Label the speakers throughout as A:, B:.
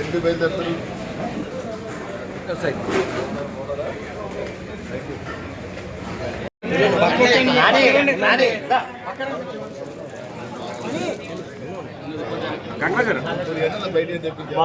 A: ఎందుకు బయలుదేరుతారు? బయట తెప్పించారు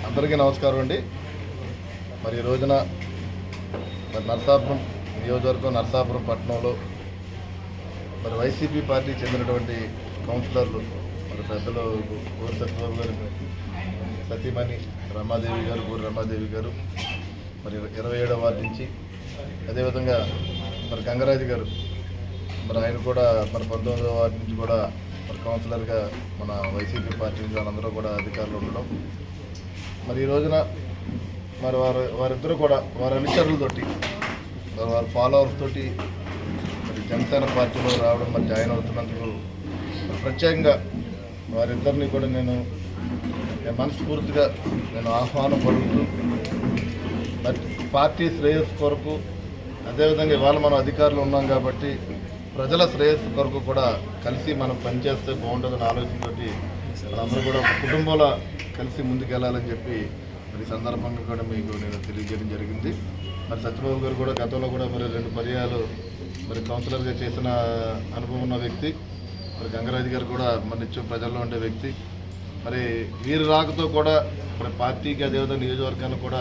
A: అందరికీ నమస్కారం అండి. మరి ఈ రోజున మరి నరసాపురం నియోజకవర్గం నరసాపురం పట్టణంలో మరి వైసీపీ పార్టీకి చెందినటువంటి కౌన్సిలర్లు మరి పెద్దలు గోరి సత్యబాబు గారు, సతీమణి రమాదేవి గారు, గోరి రమాదేవి గారు మరి 27వ వార్డు నుంచి, అదేవిధంగా మరి గంగరాజు గారు మరి ఆయన కూడా మరి 19వ వార్డు నుంచి కూడా మరి కౌన్సిలర్గా మన వైసీపీ పార్టీ నుంచి వాళ్ళందరూ కూడా అధికారులు ఉండడం, మరి ఈ రోజున మరి వారిద్దరూ కూడా వారి అనుచరులతోటి వారి ఫాలోవర్స్ తోటి మరి జనసేన పార్టీలో రావడం మరి జాయిన్ అవుతున్నందుకు ప్రత్యేకంగా వారిద్దరిని కూడా నేను మనస్ఫూర్తిగా ఆహ్వానం పలుకుతూ పార్టీ శ్రేయస్సు కొరకు, అదేవిధంగా ఇవాళ మనం అధికారులు ఉన్నాం కాబట్టి ప్రజల శ్రేయస్సు కొరకు కూడా కలిసి మనం పనిచేస్తే బాగుంటుందని ఆలోచనతోటి మనందరూ కూడా కుటుంబంలో కలిసి ముందుకెళ్ళాలని చెప్పి మరి ఈ సందర్భంగా కూడా మీకు నేను తెలియజేయడం జరిగింది. మరి సత్యబాబు గారు కూడా గతంలో కూడా మరి 2 పర్యాలు మరి కౌన్సిలర్గా చేసిన అనుభవం ఉన్న వ్యక్తి. మరి గంగరాజు గారు కూడా మరి నిత్యం ప్రజల్లో ఉండే వ్యక్తి. మరి వీరి రాకతో కూడా మరి పార్టీకి అదేవిధంగా నియోజకవర్గానికి కూడా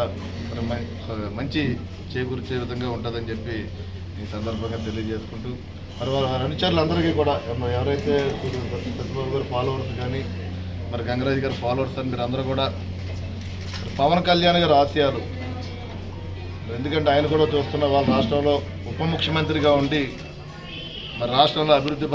A: మరి మంచి చేకూర్చే విధంగా ఉంటుందని చెప్పి ఈ సందర్భంగా తెలియజేసుకుంటూ మరి వారి అనుచరులందరికీ కూడా ఎవరైతే సత్యబాబు గారు ఫాలోవర్స్ కానీ మరి గంగరాజు గారు ఫాలోవర్స్ అని మీరు అందరూ కూడా పవన్ కళ్యాణ్ గారి ఆశయాలు, ఎందుకంటే ఆయన కూడా చూస్తున్న వాళ్ళ రాష్ట్రంలో ఉప ముఖ్యమంత్రిగా ఉండి మరి రాష్ట్రంలో అభివృద్ధి